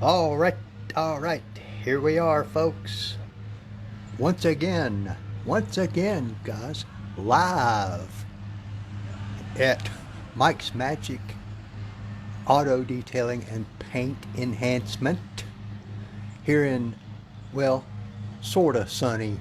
All right, all right. Here we are, folks. Once again, guys, live at Mike's Magic Auto Detailing and Paint Enhancement here in, well, sort of sunny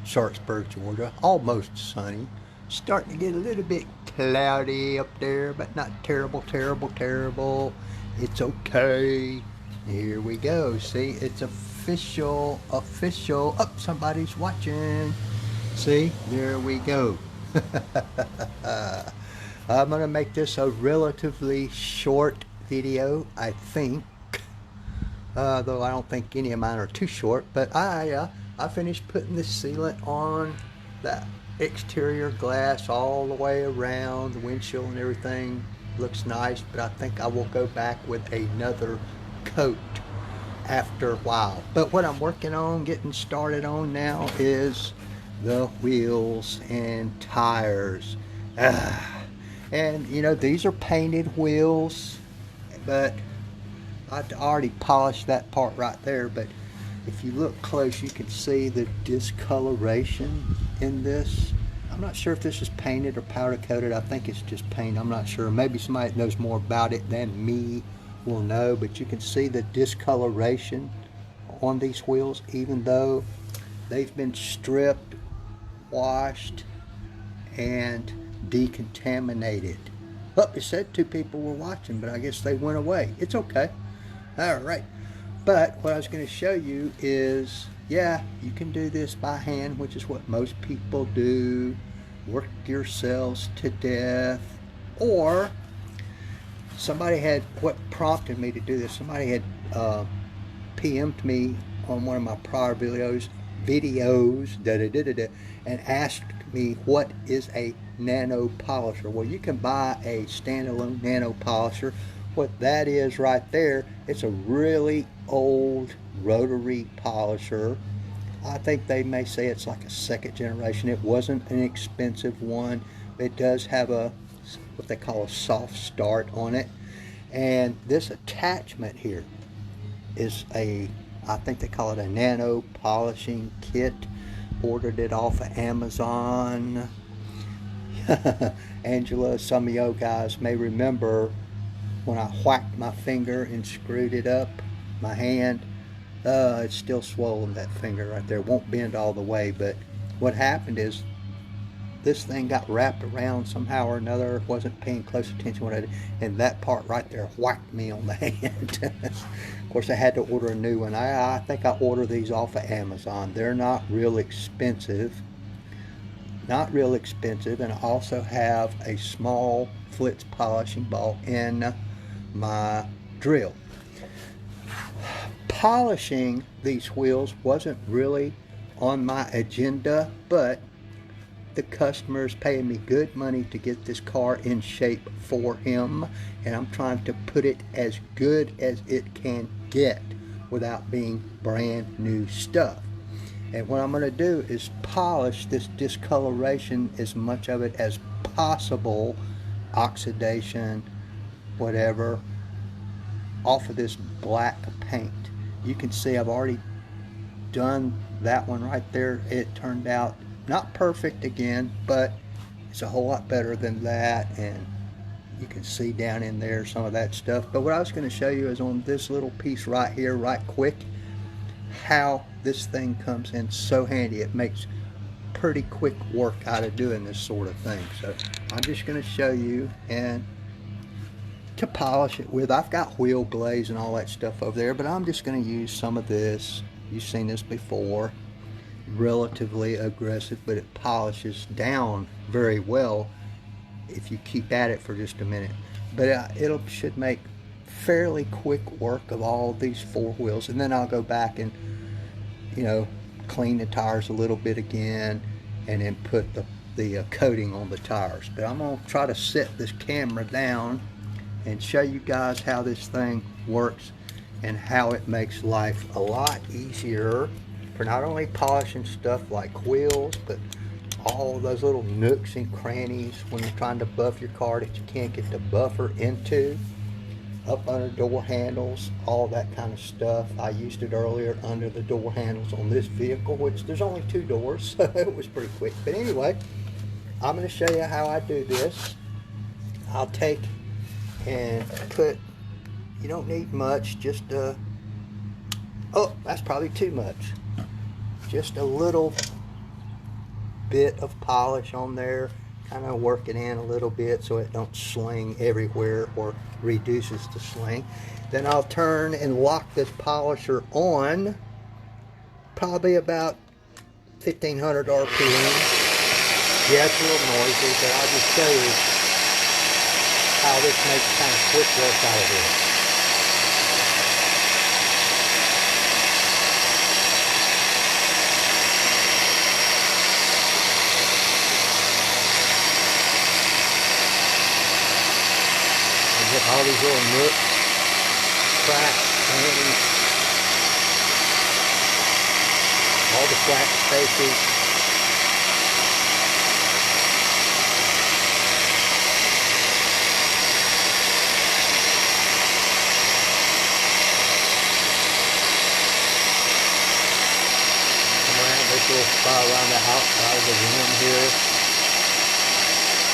Sharpsburg, Georgia. Almost sunny. Starting to get a little bit cloudy up there, but not terrible, terrible, terrible. It's okay. Here we go. See, it's official. Oh, somebody's watching. See, there we go. I'm going to make this a relatively short video, I think. Though I don't think any of mine are too short. But I finished putting the sealant on the exterior glass all the way around the windshield and everything. Looks nice, but I think I will go back with another coat after a while. But what I'm working on, getting started on now, is the wheels and tires. And you know, these are painted wheels, but I already polished that part right there. But if you look close, you can see the discoloration in this. I'm not sure if this is painted or powder coated. I think it's just paint. I'm not sure. Maybe somebody that knows more about it than me will know, but you can see the discoloration on these wheels, even though they've been stripped, washed, and decontaminated. Oh, it said 2 people were watching, but I guess they went away. It's okay. All right. But what I was going to show you is, yeah, you can do this by hand, which is what most people do. Work yourselves to death. Or somebody had, what prompted me to do this, somebody had PM'd me on one of my prior videos, and asked me what is a nano polisher. Well, you can buy a standalone nano polisher. What that is right there, it's a really old rotary polisher. I think they may say it's like a 2nd generation. It wasn't an expensive one. It does have a what they call a soft start on it. And this attachment here is I think they call it a nano polishing kit. Ordered it off of Amazon. Angela, some of you guys may remember when I whacked my finger and screwed it up, my hand. It's still swollen, that finger right there. Won't bend all the way, but what happened is this thing got wrapped around somehow or another. Wasn't paying close attention what I did, and that part right there whacked me on the hand. Of course, I had to order a new one. I think I ordered these off of Amazon. They're not real expensive. Not real expensive, and I also have a small Flitz polishing ball in my drill. Polishing these wheels wasn't really on my agenda, but the customer is paying me good money to get this car in shape for him, and I'm trying to put it as good as it can get without being brand new stuff. And what I'm going to do is polish this discoloration, as much of it as possible, oxidation, whatever, off of this black paint. You can see I've already done that one right there. It turned out not perfect again, but it's a whole lot better than that, and you can see down in there some of that stuff. But what I was going to show you is on this little piece right here, right quick, how this thing comes in so handy. It makes pretty quick work out of doing this sort of thing. So I'm just going to show you and to polish it with. I've got wheel glaze and all that stuff over there, but I'm just going to use some of this. You've seen this before. Relatively aggressive, but it polishes down very well if you keep at it for just a minute. But it should make fairly quick work of all these 4 wheels, and then I'll go back and, you know, clean the tires a little bit again, and then put the coating on the tires. But I'm going to try to set this camera down and show you guys how this thing works and how it makes life a lot easier for not only polishing stuff like wheels, but all those little nooks and crannies when you're trying to buff your car that you can't get the buffer into. up under door handles, all that kind of stuff. I used it earlier under the door handles on this vehicle, which there's only 2 doors, so it was pretty quick. But anyway, I'm going to show you how I do this. I'll take and put, you don't need much, just oh, that's probably too much. Just a little bit of polish on there, kind of work it in a little bit so it don't sling everywhere or reduces the sling. Then I'll turn and lock this polisher on, probably about 1500 RPM. Yeah, it's a little noisy, but I'll just show you how this makes kind of quick work out of this. Get all these little nooks, cracks, crannies, all the flat spaces. Come around this little spot around the outside of the rim here.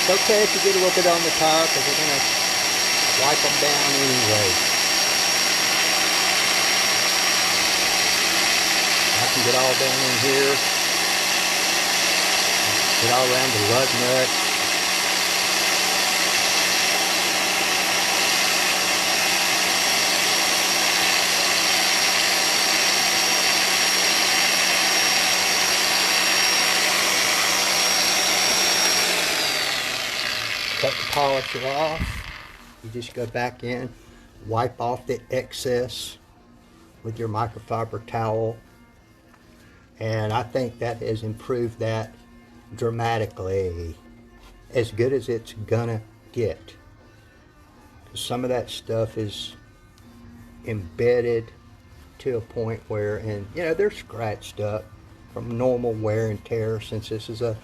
It's okay if you get a little bit on the tire because we're going to wipe them down anyway. I can get all down in here. Get all around the lug nut. Cut the polisher off. You just go back in, wipe off the excess with your microfiber towel, and I think that has improved that dramatically, as good as it's gonna get. Some of that stuff is embedded to a point where, and you know, they're scratched up from normal wear and tear, since this is a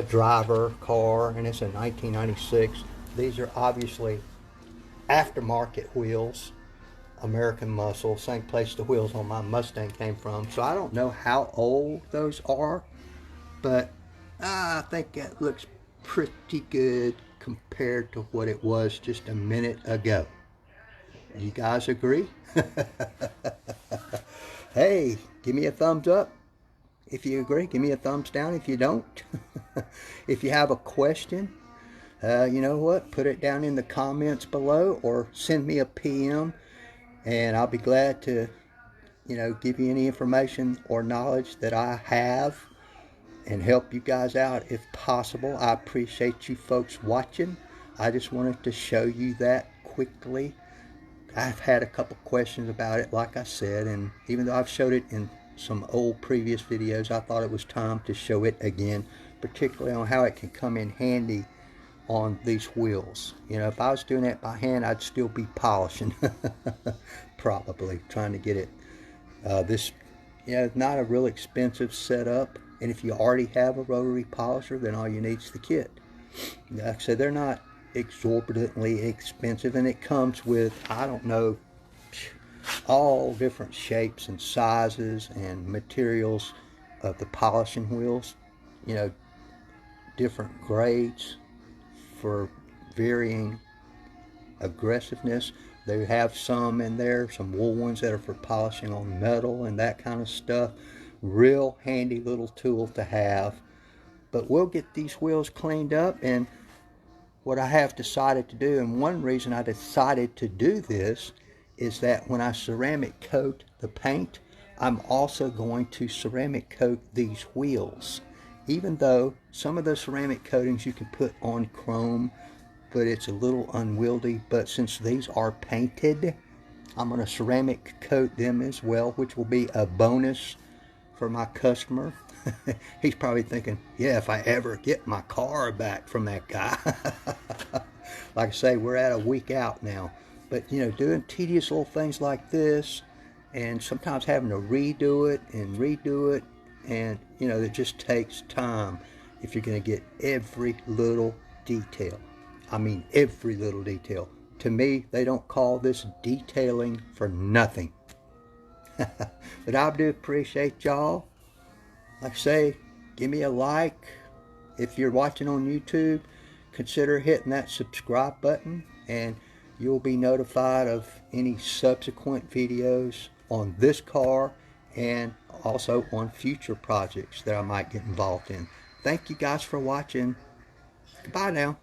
driver car and it's a 1996. These are obviously aftermarket wheels, American Muscle, same place the wheels on my Mustang came from. So I don't know how old those are, but I think that looks pretty good compared to what it was just a minute ago. You guys agree? Hey, give me a thumbs up if you agree. Give me a thumbs down if you don't. If you have a question, you know what, put it down in the comments below or send me a PM, and I'll be glad to, you know, give you any information or knowledge that I have and help you guys out if possible. I appreciate you folks watching. I just wanted to show you that quickly. I've had a couple questions about it, like I said, and even though I've showed it in some old previous videos, I thought it was time to show it again, particularly on how it can come in handy on these wheels. You know, if I was doing that by hand, I'd still be polishing. Probably trying to get it this, you know, not a real expensive setup, and if you already have a rotary polisher, then all you need is the kit. Like I said, they're not exorbitantly expensive, and it comes with, I don't know, all different shapes and sizes and materials of the polishing wheels, you know, different grades for varying aggressiveness. They have some in there, some wool ones that are for polishing on metal and that kind of stuff. Real handy little tool to have. But we'll get these wheels cleaned up, and what I have decided to do, and one reason I decided to do this, is that when I ceramic coat the paint, I'm also going to ceramic coat these wheels. Even though some of the ceramic coatings you can put on chrome, but it's a little unwieldy. But since these are painted, I'm going to ceramic coat them as well, which will be a bonus for my customer. He's probably thinking, yeah, if I ever get my car back from that guy. Like I say, we're at a week out now. But, you know, doing tedious little things like this, and sometimes having to redo it, and, you know, it just takes time if you're going to get every little detail. I mean, every little detail. To me, they don't call this detailing for nothing. But I do appreciate y'all. Like I say, give me a like. If you're watching on YouTube, consider hitting that subscribe button and you'll be notified of any subsequent videos on this car and also on future projects that I might get involved in. Thank you guys for watching. Goodbye now.